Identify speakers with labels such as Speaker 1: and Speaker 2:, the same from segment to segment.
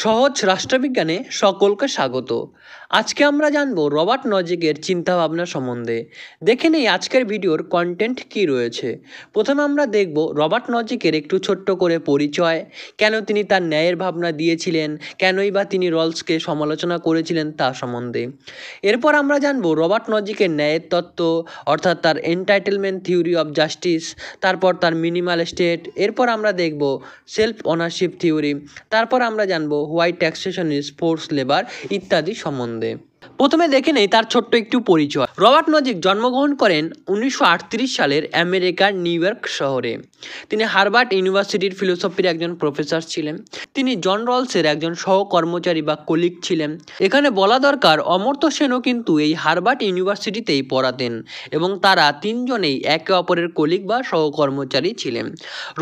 Speaker 1: সহজ রাষ্ট্রবিজ্ঞানে সকলকে স্বাগত। আজকে আমরা জানব রবার্ট নজিকের চিন্তাভাবনা সম্বন্ধে। দেখে নেই আজকের ভিডিওর কন্টেন্ট কি রয়েছে। প্রথমে আমরা দেখব রবার্ট নজিকের একটু ছোট্ট করে পরিচয়, কেন তিনি তার ন্যায়ের ভাবনা দিয়েছিলেন, কেনই বা তিনি রলসকে সমালোচনা করেছিলেন তা সম্বন্ধে। এরপর আমরা জানব রবার্ট নজিকের ন্যায়ের তত্ত্ব, অর্থাৎ তার এন্টাইটেলমেন্ট থিওরি অফ জাস্টিস, তারপর তার মিনিমাল স্টেট। এরপর আমরা দেখব সেলফ ওনারশিপ থিওরি, তারপর আমরা জানব why taxation is forced labour ইত্যাদি সম্বন্ধে। প্রথমে দেখে নেই তার ছোট্ট একটু পরিচয়। রবার্ট নজিক জন্মগ্রহণ করেন 1938 সালের আমেরিকার নিউ ইয়র্ক শহরে। তিনি হার্ভার্ড ইউনিভার্সিটির ফিলোসফির একজন প্রফেসর ছিলেন। তিনি জন রলসের একজন সহকর্মচারী বা কলিগ ছিলেন। এখানে বলা দরকার অমর্ত্য সেনও কিন্তু এই হার্ভার্ড ইউনিভার্সিটিতেই পড়াতেন এবং তারা তিনজনেই একে অপরের কলিগ বা সহকর্মচারী ছিলেন।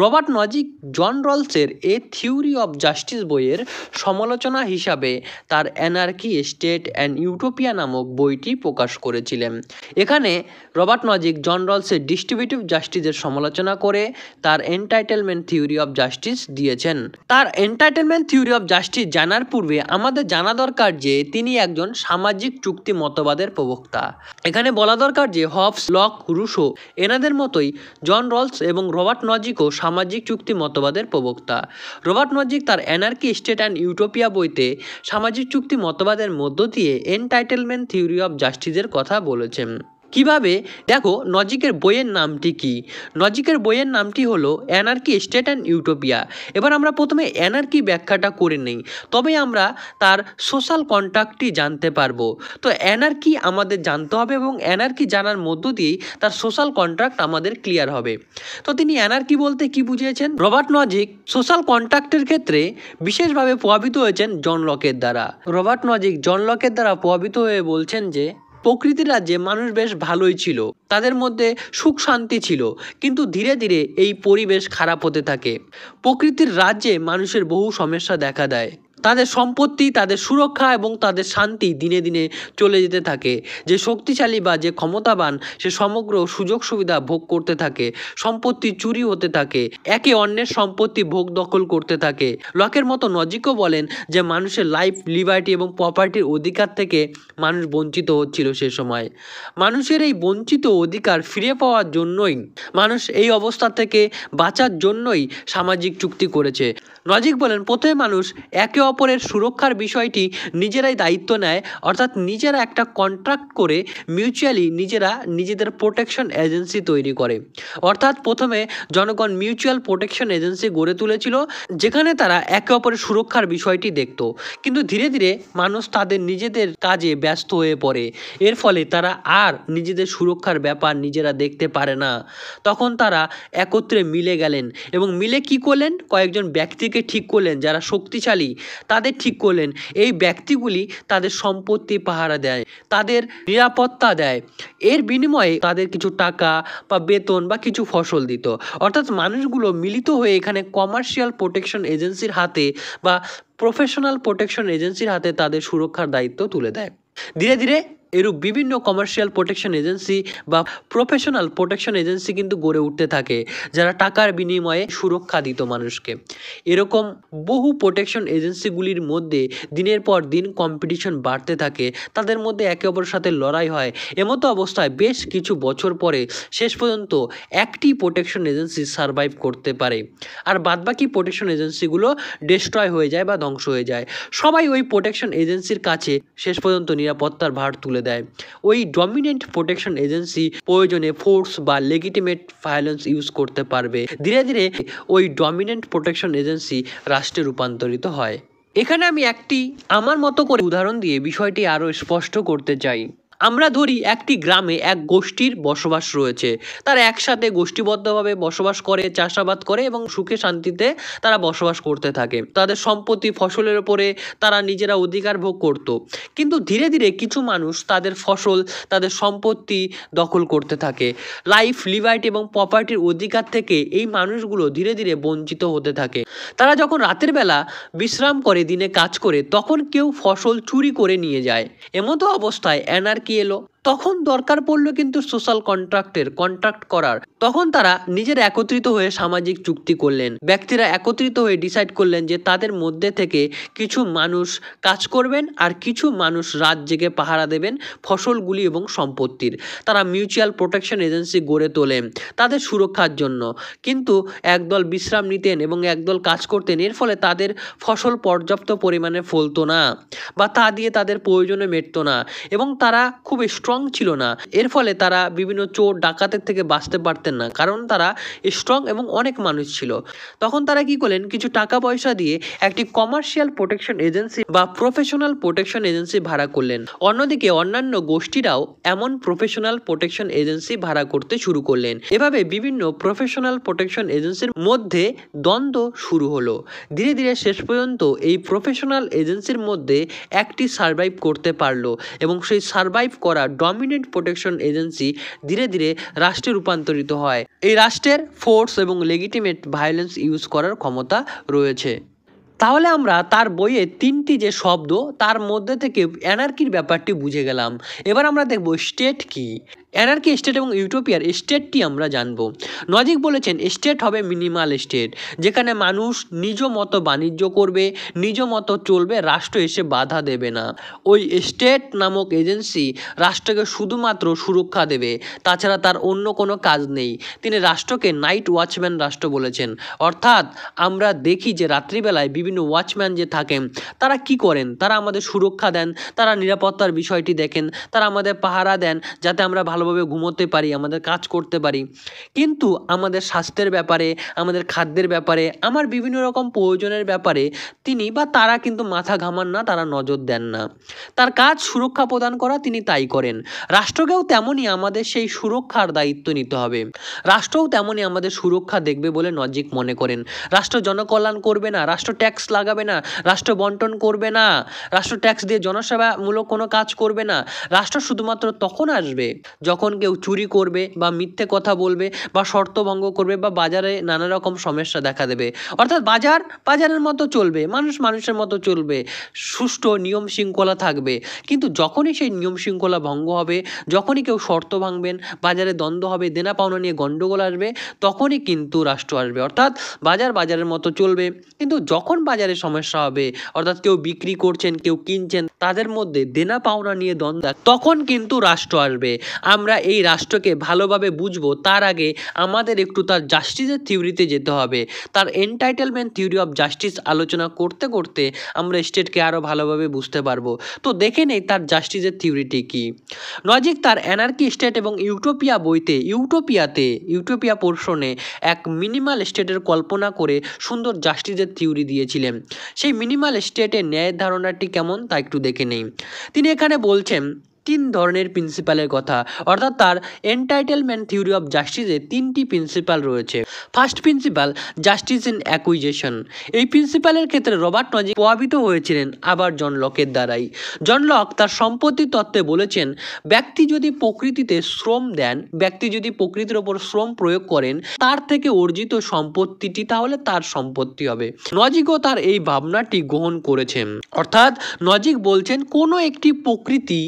Speaker 1: রবার্ট নজিক জন রলসের এ থিওরি অফ জাস্টিস বইয়ের সমালোচনা হিসাবে তার অ্যানার্কি স্টেট অ্যান্ড ইউটোপিয়া নামক বইটি প্রকাশ করেছিলেন। এখানে রবার্ট নজিক জন রলসের ডিস্ট্রিবিউটিভ জাস্টিসের সমালোচনা করে তার এন্টাইটেলমেন্ট থিওরি অফ জাস্টিস দিয়েছেন। তার এন্টাইটেলমেন্ট থিওরি অফ জাস্টিস জানার পূর্বে আমাদের জানা দরকার যে তিনি একজন সামাজিক চুক্তি মতবাদের প্রবক্তা। এখানে বলা দরকার যে হবস, লক, রুশো এনাদের মতোই জন রলস এবং রবার্ট নজিকও সামাজিক চুক্তি মতবাদের প্রবক্তা। রবার্ট নজিক তার অ্যানার্কি স্টেট অ্যান্ড ইউটোপিয়া বইতে সামাজিক চুক্তি মতবাদের মধ্য দিয়ে এন্টাইটেলমেন্ট থিওরি অফ জাস্টিসের কথা বলেছেন। কিভাবে? দেখো নজিকের বইয়ের নামটি কি। নজিকের বইয়ের নামটি হলো অ্যানার্কি স্টেট অ্যান্ড ইউটোপিয়া। এবার আমরা প্রথমে অ্যানার্কি ব্যাখ্যাটা করে নেই, তবে আমরা তার সোশ্যাল কন্ট্রাক্টটি জানতে পারবো। তো অ্যানার্কি আমাদের জানতে হবে এবং অ্যানার্কি জানার মধ্য দিয়েই তার সোশ্যাল কন্ট্রাক্ট আমাদের ক্লিয়ার হবে। তো তিনি অ্যানার্কি বলতে কি বুঝিয়েছেন? রবার্ট নজিক সোশ্যাল কন্ট্রাক্টের ক্ষেত্রে বিশেষভাবে প্রভাবিত হয়েছেন জন লকের দ্বারা। রবার্ট নজিক জন লকের দ্বারা প্রভাবিত হয়ে বলছেন যে প্রকৃতির রাজ্যে মানুষ বেশ ভালোই ছিল, তাদের মধ্যে সুখ শান্তি ছিল, কিন্তু ধীরে ধীরে এই পরিবেশ খারাপ হতে থাকে। প্রকৃতির রাজ্যে মানুষের বহু সমস্যা দেখা দেয়, তাদের সম্পত্তি, তাদের সুরক্ষা এবং তাদের শান্তি দিনে দিনে চলে যেতে থাকে। যে শক্তিশালী বা যে ক্ষমতাবান সে সমগ্র সুযোগ সুবিধা ভোগ করতে থাকে, সম্পত্তি চুরি হতে থাকে, একে অন্যের সম্পত্তি ভোগ দখল করতে থাকে। লকের মতো নজিকও বলেন যে মানুষের লাইফ, লিবার্টি এবং প্রপার্টির অধিকার থেকে মানুষ বঞ্চিত হচ্ছিল সে সময়। মানুষের এই বঞ্চিত অধিকার ফিরে পাওয়ার জন্যই, মানুষ এই অবস্থা থেকে বাঁচার জন্যই সামাজিক চুক্তি করেছে। নজিক বলেন প্রথমে মানুষ একে অপরের সুরক্ষার বিষয়টি নিজেরাই দায়িত্ব নেয়, অর্থাৎ নিজেরা একটা কন্ট্রাক্ট করে মিউচুয়ালি নিজেরা নিজেদের প্রোটেকশন এজেন্সি তৈরি করে। অর্থাৎ প্রথমে জনগণ মিউচুয়াল প্রোটেকশন এজেন্সি গড়ে তুলেছিল, যেখানে তারা একে অপরের সুরক্ষার বিষয়টি দেখত। কিন্তু ধীরে ধীরে মানুষ তাদের নিজেদের কাজে ব্যস্ত হয়ে পড়ে, এর ফলে তারা আর নিজেদের সুরক্ষার ব্যাপার নিজেরা দেখতে পারে না। তখন তারা একত্রে মিলে গেলেন এবং মিলে কি করলেন? কয়েকজন ব্যক্তিকে ঠিক করলেন যারা শক্তিশালী, তাদের ঠিক করলেন। এই ব্যক্তিগুলি তাদের সম্পত্তি পাহারা দেয়, তাদের নিরাপত্তা দেয়, এর বিনিময়ে তাদের কিছু টাকা বা বেতন বা কিছু ফসল দিত। অর্থাৎ মানুষগুলো মিলিত হয়ে এখানে কমার্শিয়াল প্রোটেকশন এজেন্সির হাতে বা প্রফেশনাল প্রোটেকশন এজেন্সির হাতে তাদের সুরক্ষার দায়িত্ব তুলে দেয়। ধীরে ধীরে এরূপ বিভিন্ন কমার্শিয়াল প্রোটেকশন এজেন্সি বা প্রফেশনাল প্রোটেকশন এজেন্সি কিন্তু গড়ে উঠতে থাকে, যারা টাকার বিনিময়ে সুরক্ষা দিত মানুষকে। এরকম বহু প্রোটেকশন এজেন্সিগুলির মধ্যে দিনের পর দিন কম্পিটিশন বাড়তে থাকে, তাদের মধ্যে একে অপরের সাথে লড়াই হয়। এমতো অবস্থায় বেশ কিছু বছর পরে শেষ পর্যন্ত একটি প্রোটেকশন এজেন্সি সারভাইভ করতে পারে, আর বাদবাকি প্রোটেকশন এজেন্সিগুলো ডিস্ট্রয় হয়ে যায় বা ধ্বংস হয়ে যায়। সবাই ওই প্রোটেকশন এজেন্সির কাছে শেষ পর্যন্ত নিরাপত্তার ভার তুলে দেয়। ওই ডমিনেন্ট প্রোটেকশন এজেন্সি প্রয়োজনে ফোর্স বা লেজিটিমেট ভায়োলেন্স ইউজ করতে পারবে। ধীরে ধীরে ওই ডমিনেন্ট প্রোটেকশন এজেন্সি রাষ্ট্রে রূপান্তরিত হয়। এখানে আমি একটি আমার মতো করে উদাহরণ দিয়ে বিষয়টি আরও স্পষ্ট করতে চাই। আমরা ধরি একটি গ্রামে এক গোষ্ঠীর বসবাস রয়েছে, তারা একসাথে গোষ্ঠীবদ্ধভাবে বসবাস করে, চাষাবাদ করে এবং সুখে শান্তিতে তারা বসবাস করতে থাকে। তাদের সম্পত্তি, ফসলের উপরে তারা নিজেরা অধিকার ভোগ করত। কিন্তু ধীরে ধীরে কিছু মানুষ তাদের ফসল, তাদের সম্পত্তি দখল করতে থাকে। লাইফ, লিবার্টি এবং প্রপার্টির অধিকার থেকে এই মানুষগুলো ধীরে ধীরে বঞ্চিত হতে থাকে। তারা যখন রাতের বেলা বিশ্রাম করে, দিনে কাজ করে, তখন কেউ ফসল চুরি করে নিয়ে যায়। এমতো অবস্থায় অ্যানার্কি এলো। তখন দরকার পড়লো কিন্তু সোশ্যাল কন্ট্রাক্ট করার। তখন তারা নিজেরা একত্রিত হয়ে সামাজিক চুক্তি করলেন। ব্যক্তিরা একত্রিত হয়ে ডিসাইড করলেন যে তাদের মধ্যে থেকে কিছু মানুষ কাজ করবেন আর কিছু মানুষ রাত জেগে পাহারা দেবেন ফসলগুলি এবং সম্পত্তির। তারা মিউচুয়াল প্রোটেকশন এজেন্সি গড়ে তোলেন তাদের সুরক্ষার জন্য। কিন্তু একদল বিশ্রাম নিতেন এবং একদল কাজ করতেন। এর ফলে তাদের ফসল পর্যাপ্ত পরিমাণে ফলতো না বা তা দিয়ে তাদের প্রয়োজনে মেটতো না এবং তারা খুব স্ট্রং ছিল না। এর ফলে তারা বিভিন্ন চোর ডাকাতের থেকে বাঁচতে পারতেন না, কারণ তারা স্ট্রং এবং অনেক মানুষ ছিল। তখন তারা কি করলেন, কিছু টাকা পয়সা দিয়ে একটি কমার্শিয়াল প্রোটেকশন এজেন্সি বা প্রফেশনাল প্রোটেকশন এজেন্সি ভাড়া করলেন। অন্যদিকে অন্যান্য গোষ্ঠীরাও এমন প্রফেশনাল প্রোটেকশন এজেন্সি ভাড়া করতে শুরু করলেন। এভাবে বিভিন্ন প্রফেশনাল প্রোটেকশন এজেন্সির মধ্যে দ্বন্দ্ব শুরু হলো। ধীরে ধীরে শেষ পর্যন্ত এই প্রফেশনাল এজেন্সির মধ্যে একটি সার্ভাইভ করতে পারলো এবং সেই সার্ভাইভ করা ডমিনেন্ট প্রোটেকশন এজেন্সি ধীরে ধীরে রাষ্ট্রে রূপান্তরিত হয়। এই রাষ্ট্রের ফোর্স এবং লেজিটিমেট ভায়োলেন্স ইউজ করার ক্ষমতা রয়েছে। তাহলে আমরা তার বইয়ে 3টি যে শব্দ তার মধ্যে থেকে অ্যানার্কির ব্যাপারটি বুঝে গেলাম। এবার আমরা দেখব স্টেট কি। অ্যানার্কি, স্টেট এবং ইউটোপিয়ার স্টেটটি আমরা জানব। নজিক বলেছেন স্টেট হবে মিনিমাল স্টেট, যেখানে মানুষ নিজ মতো বাণিজ্য করবে, নিজ মতো চলবে, রাষ্ট্র এসে বাধা দেবে না। ওই স্টেট নামক এজেন্সি রাষ্ট্রকে শুধুমাত্র সুরক্ষা দেবে, তাছাড়া তার অন্য কোনো কাজ নেই। তিনি রাষ্ট্রকে নাইট ওয়াচম্যান রাষ্ট্র বলেছেন। অর্থাৎ আমরা দেখি যে রাত্রিবেলায় বিভিন্ন ওয়াচম্যান যে থাকেন তারা কি করেন, তারা আমাদের সুরক্ষা দেন, তারা নিরাপত্তার বিষয়টি দেখেন, তারা আমাদের পাহারা দেন যাতে আমরা ভালোভাবে ঘুমোতে পারি, আমাদের কাজ করতে পারি। কিন্তু আমাদের স্বাস্থ্যের ব্যাপারে, আমাদের খাদ্যের ব্যাপারে, আমার বিভিন্ন রকম প্রয়োজনের ব্যাপারে তিনি বা তারা কিন্তু মাথা ঘামান না, তারা নজর দেন না। তার কাজ সুরক্ষা প্রদান করা, তিনি তাই করেন। রাষ্ট্রকেও তেমনই আমাদের সেই সুরক্ষার দায়িত্ব নিতে হবে। রাষ্ট্রও তেমনই আমাদের সুরক্ষা দেখবে বলে নজিক মনে করেন। রাষ্ট্র জনকল্যাণ করবে না, রাষ্ট্র ট্যাক্স লাগাবে না, রাষ্ট্র বন্টন করবে না, রাষ্ট্র ট্যাক্স দিয়ে জনসেবামূলক কোনো কাজ করবে না। রাষ্ট্র শুধুমাত্র তখন আসবে যখন কেউ চুরি করবে বা মিথ্যে কথা বলবে বা শর্ত ভঙ্গ করবে বা বাজারে নানা রকম সমস্যা দেখা দেবে। অর্থাৎ বাজারের মতো চলবে, মানুষের মতো চলবে, সুষ্ঠু নিয়ম শৃঙ্খলা থাকবে। কিন্তু যখনই সেই নিয়ম শৃঙ্খলা ভঙ্গ হবে, যখনই কেউ শর্ত ভাঙবেন, বাজারে দ্বন্দ্ব হবে, দেনা পাওনা নিয়ে গন্ডগোল আসবে, তখনই কিন্তু রাষ্ট্র আসবে। অর্থাৎ বাজারের মতো চলবে। কিন্তু যখন বাজারে সমস্যা হবে, অর্থাৎ কেউ বিক্রি করছেন, কেউ কিনছেন, তাদের মধ্যে দেনা পাওনা নিয়ে দ্বন্দ্ব, তখন কিন্তু রাষ্ট্র আসবে। আমরা এই রাষ্ট্রকে ভালোভাবে বুঝবো তার আগে আমাদের একটু তার জাস্টিসের থিওরিতে যেতে হবে। তার এন্টাইটেলমেন্ট থিওরি অফ জাস্টিস আলোচনা করতে করতে আমরা স্টেটকে আরও ভালোভাবে বুঝতে পারবো। তো দেখে নেই তার জাস্টিসের থিওরিটি কি। নজিক তার অ্যানার্কি, স্টেট এবং ইউটোপিয়া বইতে ইউটোপিয়া পোর্শনে এক মিনিমাল স্টেটের কল্পনা করে সুন্দর জাস্টিসের থিওরি দিয়েছিলেন। সেই মিনিমাল স্টেটের ন্যায়ের ধারণাটি কেমন তা একটু দেখে নেই। তিনি এখানে বলছেন 3 ধরনের প্রিন্সিপালের কথা। অর্থাৎ তার এন্টাইটেলমেন্ট থিওরি অফ জাস্টিসে 3টি প্রিন্সিপাল রয়েছে। First principal, justice in acquisition. এই প্রিন্সিপালের ক্ষেত্রে রবার্ট নজিক প্রভাবিত হয়েছিলেন আবার জন লকের দ্বারাই। জন লক তার সম্পত্তি তত্ত্বে বলেছেন, ব্যক্তি যদি প্রকৃতিতে শ্রম দেন, ব্যক্তি যদি প্রকৃতির ওপর শ্রম প্রয়োগ করেন, তার থেকে অর্জিত সম্পত্তিটি তাহলে তার সম্পত্তি হবে। নজিকও তার এই ভাবনাটি গ্রহণ করেছেন। অর্থাৎ নজিক বলছেন কোনো একটি প্রকৃতি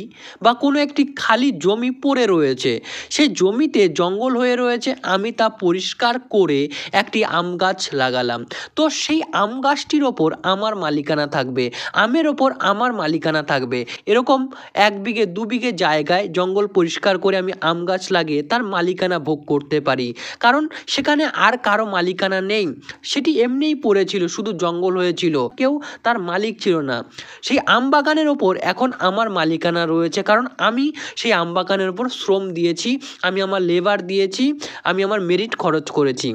Speaker 1: বা কোনো একটি খালি জমি পড়ে রয়েছে, সেই জমিতে জঙ্গল হয়ে রয়েছে, আমি তা পরিষ্কার করে একটি আম গাছ লাগালাম, তো সেই আম গাছটির ওপর আমার মালিকানা থাকবে, আমের ওপর আমার মালিকানা থাকবে। এরকম 1 বিঘে 2 বিঘে জায়গায় জঙ্গল পরিষ্কার করে আমি আম গাছ লাগিয়ে তার মালিকানা ভোগ করতে পারি, কারণ সেখানে আর কারো মালিকানা নেই, সেটি এমনিই পড়েছিল, শুধু জঙ্গল হয়েছিল, কেউ তার মালিক ছিল না। সেই আম বাগানের ওপর এখন আমার মালিকানা রয়েছে, কারণ আমি সেই আম বাগানের ওপর শ্রম দিয়েছি, আমি আমার লেবার দিয়েছি, আমি আমার মেরিট খরচ করেছি।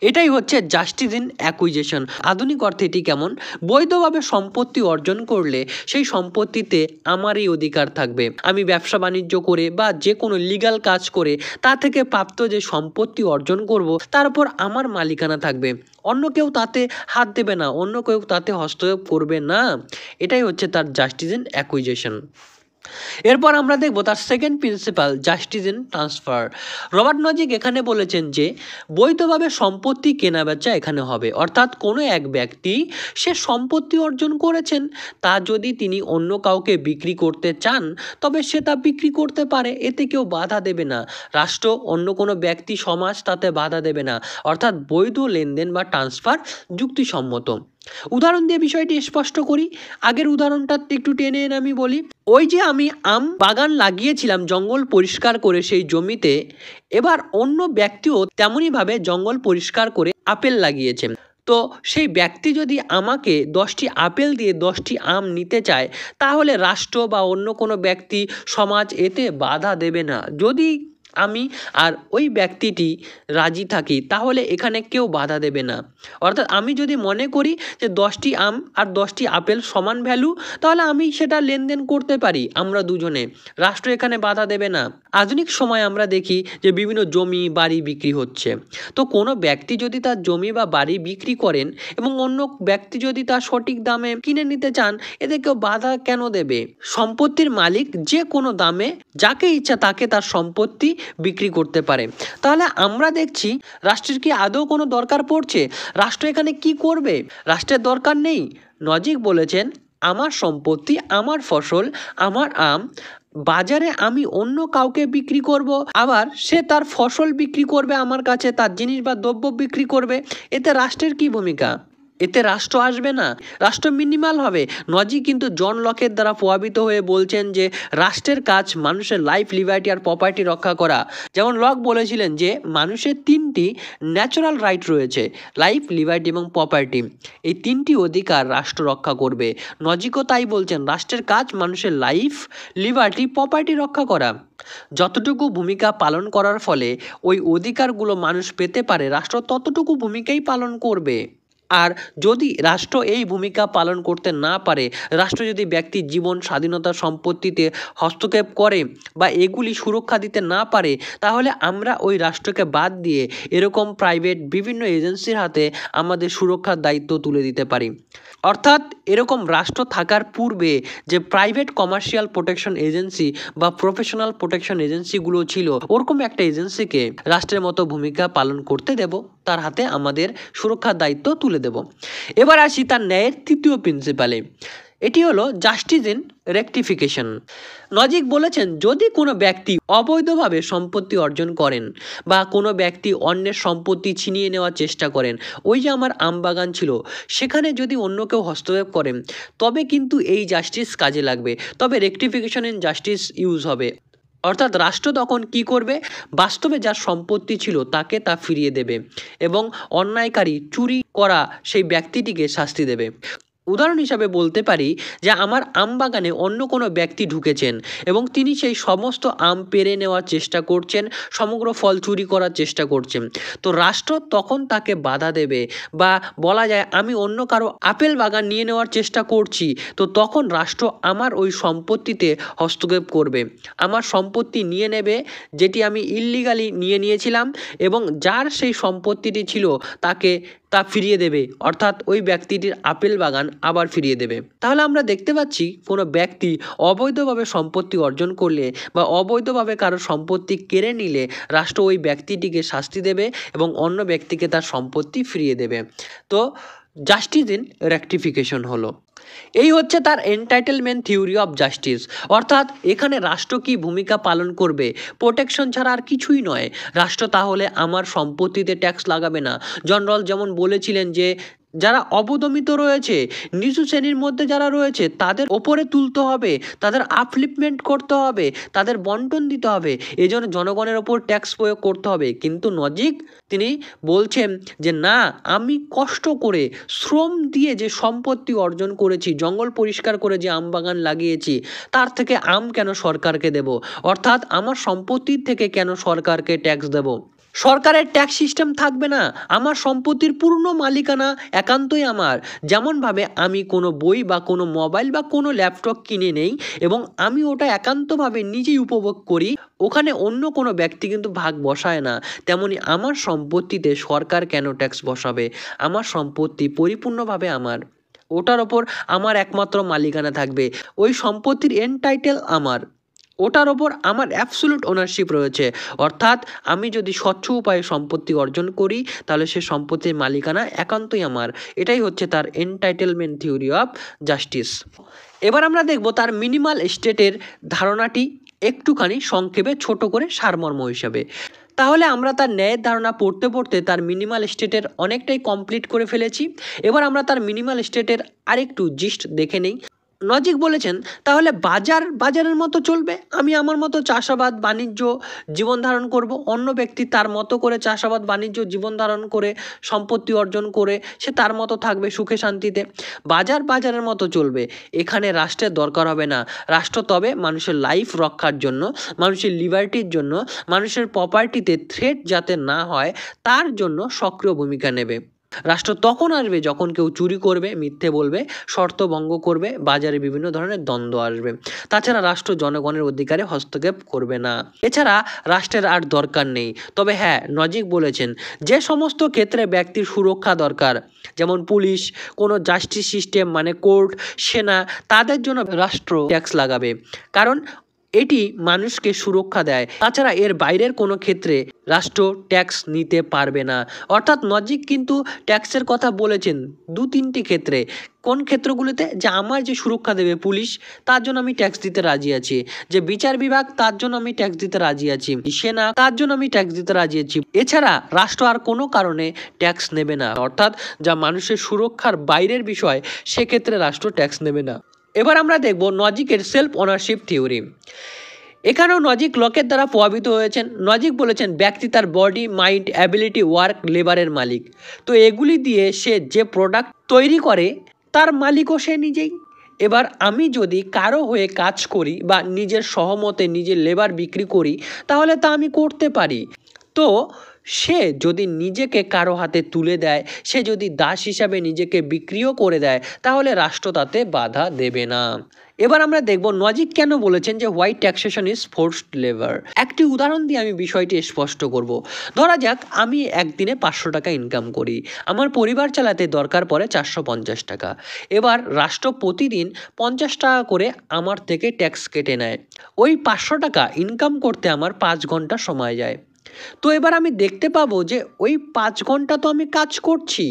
Speaker 1: এটাই হচ্ছে জাস্টিস ইন অ্যাকুইজিশন। আধুনিক অর্থে এটি কেমন, বৈধভাবে সম্পত্তি অর্জন করলে সেই সম্পত্তিতে আমারই অধিকার থাকবে। আমি ব্যবসা বাণিজ্য করে বা যে কোনো লিগ্যাল কাজ করে তা থেকে প্রাপ্ত যে সম্পত্তি অর্জন করব, তার উপর আমার মালিকানা থাকবে, অন্য কেউ তাতে হাত দেবে না, অন্য কেউ তাতে হস্তক্ষেপ করবে না। এটাই হচ্ছে তার জাস্টিস ইন অ্যাকুইজিশন। এরপর আমরা দেখব তার second principal, justice in transfer. Robert Nozick এখানে বলেছেন যে বৈধভাবে সম্পত্তি কেনাবেচা এখানে হবে, অর্থাৎ কোনো এক ব্যক্তি সে সম্পত্তি অর্জন করেছেন, তা যদি তিনি অন্য কাউকে বিক্রি করতে চান তবে সে তা বিক্রি করতে পারে, এতে কেউ বাধা দেবে না। রাষ্ট্র, অন্য কোনো ব্যক্তি, সমাজ তাতে বাধা দেবে না, অর্থাৎ বৈধ লেনদেন বা ট্রান্সফার যুক্তিসম্মত। উদাহরণ দিয়ে বিষয়টি স্পষ্ট করি। আগের উদাহরণটা একটু টেনে এনে আমি বলি। ওই যে আমি আম বাগান লাগিয়েছিলাম জঙ্গল পরিষ্কার করে সেই জমিতে, এবার অন্য ব্যক্তিও তেমনইভাবে জঙ্গল পরিষ্কার করে আপেল লাগিয়েছেন। তো সেই ব্যক্তি যদি আমাকে 10টি আপেল দিয়ে 10টি আম নিতে চায়, তাহলে রাষ্ট্র বা অন্য কোনো ব্যক্তি, সমাজ এতে বাধা দেবে না। যদি আমি আর ওই ব্যক্তিটি রাজি থাকি তাহলে এখানে কেউ বাধা দেবে না। অর্থাৎ আমি যদি মনে করি যে 10টি আম আর 10টি আপেল সমান ভ্যালু, তাহলে আমি সেটা লেনদেন করতে পারি আমরা দুজনে, রাষ্ট্র এখানে বাধা দেবে না। আধুনিক সময় আমরা দেখি যে বিভিন্ন জমি বাড়ি বিক্রি হচ্ছে। তো কোনো ব্যক্তি যদি তার জমি বা বাড়ি বিক্রি করেন এবং অন্য ব্যক্তি যদি তার সঠিক দামে কিনে নিতে চান, এতে কেউ বাধা কেন দেবে? সম্পত্তির মালিক যে কোনো দামে যাকে ইচ্ছা তাকে তার সম্পত্তি বিক্রি করতে পারে। তাহলে আমরা দেখছি রাষ্ট্রের কি আদৌ কোনো দরকার পড়ছে? রাষ্ট্র এখানে কি করবে? রাষ্ট্রের দরকার নেই। নজিক বলেছেন আমার সম্পত্তি, আমার ফসল, আমার আম বাজারে আমি অন্য কাউকে বিক্রি করব, আবার সে তার ফসল বিক্রি করবে আমার কাছে, তার জিনিস বা দ্রব্য বিক্রি করবে, এতে রাষ্ট্রের কি ভূমিকা? এতে রাষ্ট্র আসবে না, রাষ্ট্র মিনিমাল হবে। নজি কিন্তু জন লকের দ্বারা প্রভাবিত হয়ে বলছেন যে রাষ্ট্রের কাজ মানুষের লাইফ, লিবার্টি আর প্রপার্টি রক্ষা করা। যেমন লক বলেছিলেন যে মানুষের 3টি ন্যাচারাল রাইট রয়েছে, লাইফ, লিবার্টি এবং প্রপার্টি। এই 3টি অধিকার রাষ্ট্র রক্ষা করবে। নজিকও তাই বলছেন, রাষ্ট্রের কাজ মানুষের লাইফ, লিবার্টি, প্রপার্টি রক্ষা করা। যতটুকু ভূমিকা পালন করার ফলে ওই অধিকারগুলো মানুষ পেতে পারে, রাষ্ট্র ততটুকু ভূমিকাই পালন করবে। আর যদি রাষ্ট্র এই ভূমিকা পালন করতে না পারে, রাষ্ট্র যদি ব্যক্তির জীবন, স্বাধীনতা, সম্পত্তিতে হস্তক্ষেপ করে বা এগুলি সুরক্ষা দিতে না পারে, তাহলে আমরা ওই রাষ্ট্রকে বাদ দিয়ে এরকম প্রাইভেট বিভিন্ন এজেন্সির হাতে আমাদের সুরক্ষার দায়িত্ব তুলে দিতে পারি। অর্থাৎ এরকম রাষ্ট্র থাকার পূর্বে যে প্রাইভেট কমার্শিয়াল প্রোটেকশন এজেন্সি বা প্রফেশনাল প্রোটেকশন এজেন্সিগুলো ছিল, ওরকম একটা এজেন্সিকে রাষ্ট্রের মতো ভূমিকা পালন করতে দেব, তার হাতে আমাদের সুরক্ষার দায়িত্ব তুলে দেব। এবার আসি তার ন্যায়ের তৃতীয় প্রিন্সিপালে, এটি হলো জাস্টিস ইন রেকটিফিকেশন। নজিক বলেছেন যদি কোনো ব্যক্তি অবৈধভাবে সম্পত্তি অর্জন করেন বা কোনো ব্যক্তি অন্যের সম্পত্তি ছিনিয়ে নেওয়ার চেষ্টা করেন, ওই যে আমার আম বাগান ছিল সেখানে যদি অন্য কেউ হস্তক্ষেপ করেন, তবে কিন্তু এই জাস্টিস কাজে লাগবে, তবে রেকটিফিকেশন ইন জাস্টিস ইউজ হবে। অর্থাৎ রাষ্ট্র তখন কি করবে? বাস্তবে যার সম্পত্তি ছিল তাকে তা ফিরিয়ে দেবে এবং অন্যায়কারী, চুরি করা সেই ব্যক্তিটিকে শাস্তি দেবে। উদাহরণ হিসাবে বলতে পারি যে আমার আম বাগানে অন্য কোনো ব্যক্তি ঢুকেছেন এবং তিনি সেই সমস্ত আম পেড়ে নেওয়ার চেষ্টা করছেন, সমগ্র ফল চুরি করার চেষ্টা করছেন। তো রাষ্ট্র তখন তাকে বাধা দেবে, বা বলা যায় আমি অন্য কারো আপেল বাগান নিয়ে নেওয়ার চেষ্টা করছি, তো তখন রাষ্ট্র আমার ওই সম্পত্তিতে হস্তক্ষেপ করবে, আমার সম্পত্তি নিয়ে নেবে যেটি আমি ইল্লিগালি নিয়েছিলাম, এবং যার সেই সম্পত্তিটি ছিল তাকে তা ফিরিয়ে দেবে, অর্থাৎ ওই ব্যক্তিটির আপেল বাগান আবার ফিরিয়ে দেবে। তাহলে আমরা দেখতে পাচ্ছি কোনো ব্যক্তি অবৈধভাবে সম্পত্তি অর্জন করলে বা অবৈধভাবে কারো সম্পত্তি কেড়ে নিলে রাষ্ট্র ওই ব্যক্তিটিকে শাস্তি দেবে এবং অন্য ব্যক্তিকে তার সম্পত্তি ফিরিয়ে দেবে। তো জাস্টিস ইন রেকটিফিকেশন হলো, এই হচ্ছে তার এন্টাইটেলমেন্ট থিওরি অফ জাস্টিস। অর্থাৎ এখানে রাষ্ট্র কি ভূমিকা পালন করবে? প্রোটেকশন ছাড়া আর কিছুই নয়। রাষ্ট্র তাহলে আমার সম্পত্তিতে ট্যাক্স লাগাবে না। জন রল যেমন বলেছিলেন যে যারা অবদমিত রয়েছে, নিচু শ্রেণীর মধ্যে যারা রয়েছে তাদের ওপরে তুলতে হবে, তাদের আপলিফমেন্ট করতে হবে, তাদের বন্টন দিতে হবে, এই জন্য জনগণের ওপর ট্যাক্স প্রয়োগ করতে হবে। কিন্তু নজিক তিনি বলছেন যে না, আমি কষ্ট করে শ্রম দিয়ে যে সম্পত্তি অর্জন করেছি, জঙ্গল পরিষ্কার করে যে আম বাগান লাগিয়েছি, তার থেকে আম কেন সরকারকে দেব? অর্থাৎ আমার সম্পত্তির থেকে কেন সরকারকে ট্যাক্স দেব? সরকারের ট্যাক্স সিস্টেম থাকবে না, আমার সম্পত্তির পূর্ণ মালিকানা একান্তই আমার। যেমনভাবে আমি কোনো বই বা কোনো মোবাইল বা কোনো ল্যাপটপ কিনে নেই এবং আমি ওটা একান্তভাবে নিজেই উপভোগ করি, ওখানে অন্য কোনো ব্যক্তি কিন্তু ভাগ বসায় না, তেমনি আমার সম্পত্তিতে সরকার কেন ট্যাক্স বসাবে? আমার সম্পত্তি পরিপূর্ণভাবে আমার। ওটার ওপর আমার একমাত্র মালিকানা থাকবে, ওই সম্পত্তির এন্ড টাইটেল আমার, ওটার ওপর আমার অ্যাবসোলিউট ওনারশিপ রয়েছে। অর্থাৎ আমি যদি স্বচ্ছ উপায়ে সম্পত্তি অর্জন করি তাহলে সে সম্পত্তির মালিকানা একান্তই আমার। এটাই হচ্ছে তার এনটাইটেলমেন্ট থিওরি অফ জাস্টিস। এবার আমরা দেখব তার মিনিমাল এস্টেটের ধারণাটি একটুখানি সংক্ষেপে ছোট করে সারমর্ম হিসাবে। তাহলে আমরা তার ন্যায়ের ধারণা পড়তে পড়তে তার মিনিমাল স্টেটের অনেকটাই কমপ্লিট করে ফেলেছি। এবার আমরা তার মিনিমাল স্টেটের আরেকটু জিস্ট দেখে নেই। নজিক বলেছেন তাহলে বাজারের মতো চলবে, আমি আমার মতো চাষাবাদ বাণিজ্য জীবন ধারণ করব, অন্য ব্যক্তি তার মতো করে চাষাবাদ বাণিজ্য জীবন ধারণ করে সম্পত্তি অর্জন করে সে তার মতো থাকবে সুখে শান্তিতে। বাজারের মতো চলবে, এখানে রাষ্ট্রের দরকার হবে না। রাষ্ট্র তবে মানুষের লাইফ রক্ষার জন্য, মানুষের লিবার্টির জন্য, মানুষের প্রপার্টিতে থ্রেট যাতে না হয় তার জন্য সক্রিয় ভূমিকা নেবে। রাষ্ট্র তখন আসবে যখন কেউ চুরি করবে, মিথ্যে বলবে, শর্ত ভঙ্গ করবে, বাজারে বিভিন্ন ধরনের দ্বন্দ্ব আসবে। তাছাড়া রাষ্ট্র জনগণের অধিকারে হস্তক্ষেপ করবে না। এছাড়া রাষ্ট্রের আর দরকার নেই। তবে হ্যাঁ, নজিক বলেছেন যে সমস্ত ক্ষেত্রে ব্যক্তির সুরক্ষা দরকার, যেমন পুলিশ, কোনো জাস্টিস সিস্টেম মানে কোর্ট, সেনা, তাদের জন্য রাষ্ট্র ট্যাক্স লাগাবে, কারণ এটি মানুষকে সুরক্ষা দেয়। তাছাড়া এর বাইরের কোনো ক্ষেত্রে রাষ্ট্র ট্যাক্স নিতে পারবে না। অর্থাৎ নজিক কিন্তু ট্যাক্সের কথা বলেছেন 2-3টি ক্ষেত্রে। কোন ক্ষেত্রগুলিতে? যে আমার যে সুরক্ষা দেবে পুলিশ, তার জন্য আমি ট্যাক্স দিতে রাজি আছি, যে বিচার বিভাগ তার জন্য আমি ট্যাক্স দিতে রাজি আছি, সেনা তার জন্য আমি ট্যাক্স দিতে রাজি আছি। এছাড়া রাষ্ট্র আর কোনো কারণে ট্যাক্স নেবে না। অর্থাৎ যা মানুষের সুরক্ষার বাইরের বিষয় সেক্ষেত্রে রাষ্ট্র ট্যাক্স নেবে না। এবার আমরা দেখব নজিকের সেলফ ওনারশিপ থিওরি। এখানেও নজিক লোকের দ্বারা প্রভাবিত হয়েছেন। নজিক বলেছেন ব্যক্তি তার বডি, মাইন্ড, অ্যাবিলিটি, ওয়ার্ক, লেবারের মালিক। তো এগুলি দিয়ে সে যে প্রোডাক্ট তৈরি করে তার মালিকও সে নিজেই। এবার আমি যদি কারো হয়ে কাজ করি বা নিজের সহমতে নিজের লেবার বিক্রি করি তাহলে তা আমি করতে পারি। তো সে যদি নিজেকে কারো হাতে তুলে দেয়, সে যদি দাস হিসাবে নিজেকে বিক্রিও করে দেয় তাহলে রাষ্ট্র তাতে বাধা দেবে না। এবার আমরা দেখব নজিক কেন বলেছেন যে why taxation is forced labour. একটি উদাহরণ দিয়ে আমি বিষয়টি স্পষ্ট করব। ধরা যাক আমি একদিনে 500 টাকা ইনকাম করি, আমার পরিবার চালাতে দরকার পড়ে 450 টাকা। এবার রাষ্ট্র প্রতিদিন 50 টাকা করে আমার থেকে ট্যাক্স কেটে নেয়। ওই 500 টাকা ইনকাম করতে আমার 5 ঘন্টা সময় যায়। তো এবার আমি দেখতে পাবো যে ওই 5 ঘন্টা তো আমি কাজ করছি,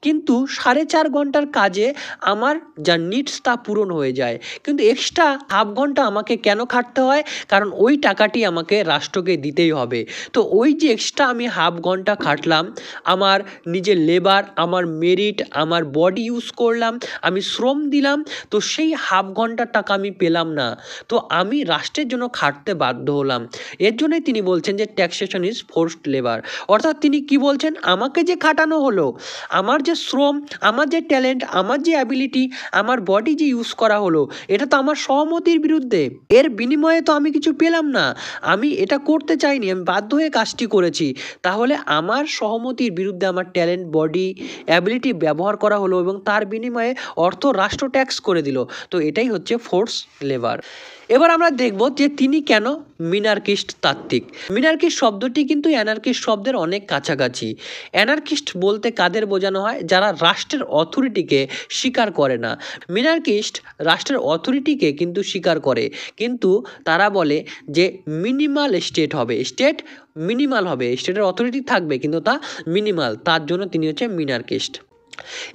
Speaker 1: কিন্তু 4.5 ঘন্টার কাজে আমার যা নিডস তা পূরণ হয়ে যায়, কিন্তু এক্সট্রা হাফ ঘন্টা আমাকে কেন খাটতে হয়? কারণ ওই টাকাটি আমাকে রাষ্ট্রকে দিতেই হবে। তো ওই যে এক্সট্রা আমি হাফ ঘন্টা খাটলাম, আমার নিজের লেবার, আমার মেরিট, আমার বডি ইউজ করলাম, আমি শ্রম দিলাম, তো সেই হাফ ঘন্টার টাকা আমি পেলাম না, তো আমি রাষ্ট্রের জন্য খাটতে বাধ্য হলাম। এর জন্যই তিনি বলছেন যে ট্যাক্সেশন ইজ ফোর্সড লেবার। অর্থাৎ তিনি কি বলছেন? আমাকে যে খাটানো হলো, আমার যে শ্রম, আমার যে ট্যালেন্ট, আমার যে অ্যাবিলিটি, আমার বডি যে ইউজ করা হলো, এটা তো আমার সহমতির বিরুদ্ধে। এর বিনিময়ে তো আমি কিছু পেলাম না, আমি এটা করতে চাইনি, আমি বাধ্য হয়ে কাজটি করেছি। তাহলে আমার সহমতির বিরুদ্ধে আমার ট্যালেন্ট, বডি, অ্যাবিলিটি ব্যবহার করা হলো এবং তার বিনিময়ে অর্থ রাষ্ট্র ট্যাক্স করে দিল। তো এটাই হচ্ছে ফোর্স লেবার। এবার আমরা দেখব যে তিনি কেন মিনারকিস্ট তাত্ত্বিক। মিনারকিস্ট শব্দটি কিন্তু অ্যানার্কিস্ট শব্দের অনেক কাছাকাছি। অ্যানার্কিস্ট বলতে কাদের বোঝানো হয়? যারা রাষ্ট্রের অথরিটিকে স্বীকার করে না। মিনারকিস্ট রাষ্ট্রের অথরিটিকে কিন্তু স্বীকার করে, কিন্তু তারা বলে যে মিনিমাল স্টেট হবে, স্টেট মিনিমাল হবে, স্টেটের অথরিটি থাকবে কিন্তু তা মিনিমাল, তার জন্য তিনি হচ্ছে মিনারকিস্ট।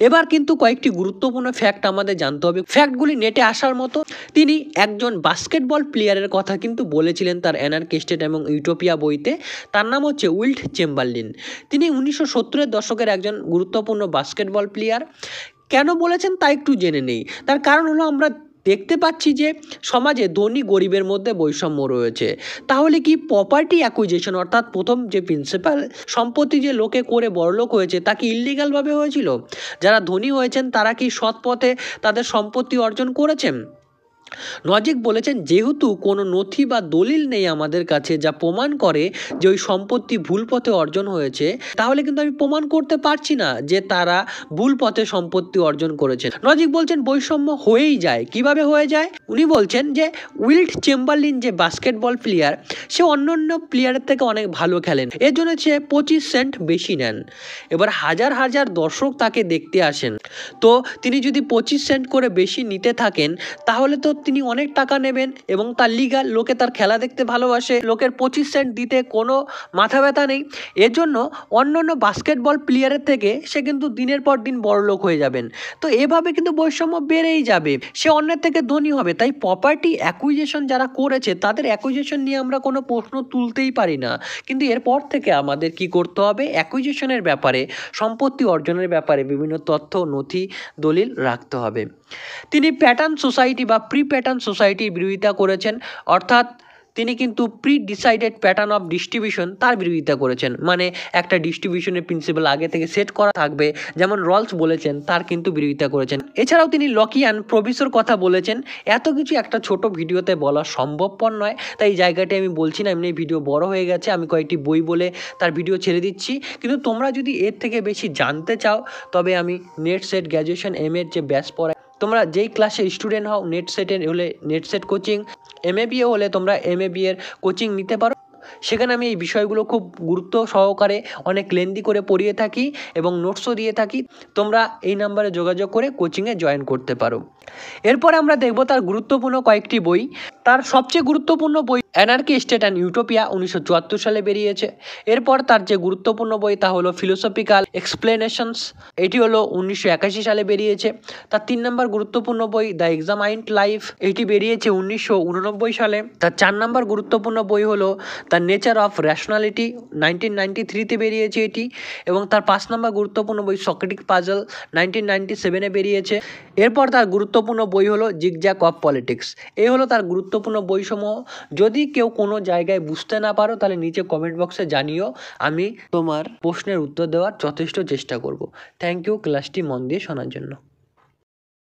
Speaker 1: এবার কিন্তু কয়েকটি গুরুত্বপূর্ণ ফ্যাক্ট আমাদের জানতে হবে, ফ্যাক্টগুলি নেটে আসার মতো। তিনি একজন বাস্কেটবল প্লেয়ারের কথা কিন্তু বলেছিলেন তার অ্যানার্কিস্ট এবং ইউটোপিয়া বইতে। তার নাম হচ্ছে উইল্ট চেম্বারলিন। তিনি 1970-এর দশকের একজন গুরুত্বপূর্ণ বাস্কেটবল প্লেয়ার। কেন বলেছেন তা একটু জেনে নেই। তার কারণ হলো আমরা দেখতে পাচ্ছি যে সমাজে ধনী গরিবের মধ্যে বৈষম্য রয়েছে। তাহলে কি প্রপার্টি অ্যাকুইজিশন, অর্থাৎ প্রথম যে প্রিন্সিপাল সম্পত্তি যে লোকে করে বড়লোক হয়েছে তা কি ইল্লিগালভাবে হয়েছিল? যারা ধনী হয়েছেন তারা কি সৎ পথে তাদের সম্পত্তি অর্জন করেছেন? নজিক বলেছেন, যেহেতু কোনো নথি বা দলিল নেই আমাদের কাছে যা প্রমাণ করে যে ওই সম্পত্তি ভুল পথে অর্জন হয়েছে, তাহলে কিন্তু আমি প্রমাণ করতে পারছি না যে তারা ভুল পথে সম্পত্তি অর্জন করেছে। নজিক বলছেন বৈষম্য হয়েই যায়। কিভাবে হয়ে যায়? উনি বলছেন যে উইল্ট চেম্বারলিন যে বাস্কেটবল প্লেয়ার, সে অন্যান্য প্লেয়ারের থেকে অনেক ভালো খেলেন, এর জন্য সে 25 সেন্ট বেশি নেন। এবার হাজার হাজার দর্শক তাকে দেখতে আসেন, তো তিনি যদি 25 সেন্ট করে বেশি নিতে থাকেন তাহলে তো তিনি অনেক টাকা নেবেন এবং তার লিগাল, লোকে তার খেলা দেখতে ভালোবাসে, লোকের 25 সেন্ট দিতে কোনো মাথা ব্যথা নেই। এর জন্য অন্যান্য বাস্কেটবল প্লেয়ারের থেকে সে কিন্তু দিনের পর দিন বড়লোক হয়ে যাবেন। তো এভাবে কিন্তু বৈষম্য বেড়েই যাবে, সে অন্যের থেকে ধনী হবে। তাই প্রপার্টি অ্যাকুইজিশন যারা করেছে তাদের অ্যাকুইজিশন নিয়ে আমরা কোনো প্রশ্ন তুলতেই পারি না, কিন্তু এরপর থেকে আমাদের কি করতে হবে? অ্যাকুইজিশনের ব্যাপারে, সম্পত্তি অর্জনের ব্যাপারে বিভিন্ন তথ্য, নথি, দলিল রাখতে হবে। তিনি প্যাটার্ন সোসাইটি বা প্রি প্যাটার্ন সোসাইটির বিরোধিতা করেছেন, অর্থাৎ তিনি কিন্তু pre decided pattern of distribution তার বিরোধিতা করেছেন। মানে একটা ডিস্ট্রিবিউশনের প্রিন্সিপাল আগে থেকে সেট করা থাকবে, যেমন রলস বলেছেন, তার কিন্তু বিরোধিতা করেছেন। এছাড়াও তিনি লকিয়ান প্রভিসোর কথা বলেছেন। এত কিছু একটা ছোট ভিডিওতে বলা সম্ভবপর নয়, তাই এই জায়গাটি আমি বলছি না, এমনি ভিডিও বড় হয়ে গেছে, আমি কয়েকটি বই বলে তার ভিডিও ছেড়ে দিচ্ছি। কিন্তু তোমরা যদি এর থেকে বেশি জানতে চাও তবে আমি নেট সেট গ্র্যাজুয়েশন এর যে ব্যাচ পড়াই, তোমরা যেই ক্লাসের স্টুডেন্ট হও, নেট সেটের হলে নেট সেট কোচিং, MABA হলে তোমরা MABA এর কোচিং নিতে পারো। সেখানে আমি এই বিষয়গুলো খুব গুরুত্ব সহকারে অনেক লেন্দি করে পড়িয়ে থাকি এবং নোটসও দিয়ে থাকি। তোমরা এই নাম্বারে যোগাযোগ করে কোচিংয়ে জয়েন করতে পারো। এরপরে আমরা দেখব তার গুরুত্বপূর্ণ কয়েকটি বই। তার সবচেয়ে গুরুত্বপূর্ণ বই অ্যানার্কি স্টেট অ্যান্ড ইউটোপিয়া, 1974 সালে বেরিয়েছে। এরপর তার যে গুরুত্বপূর্ণ বই তা হলো ফিলোসফিক্যাল এক্সপ্লেনেশনস, এটি হলো 1981 সালে বেরিয়েছে। তার 3 নম্বর গুরুত্বপূর্ণ বই দ্য এক্সামাইন্ড লাইফ, এটি বেরিয়েছে 1989 সালে। তার 4 নম্বর গুরুত্বপূর্ণ বই হলো দ্য নেচার অফ র্যাশনালিটি, 1993-তে বেরিয়েছে এটি। এবং তার 5 নম্বর গুরুত্বপূর্ণ বই সক্রেটিক পাজল, 1997-এ বেরিয়েছে। এরপর তার গুরুত্বপূর্ণ বই হলো জিগজ্যাগ অফ পলিটিক্স। এই হলো তার গুরুত্বপূর্ণ বইসমূহ। যদি কেউ কোনো জায়গায় বুঝতে না পারো তাহলে নিচে কমেন্ট বক্সে জানিও, আমি তোমার প্রশ্নের উত্তর দেওয়ার যথেষ্ট চেষ্টা করব। থ্যাংক ইউ ক্লাসটি মন দিয়ে শোনার জন্য।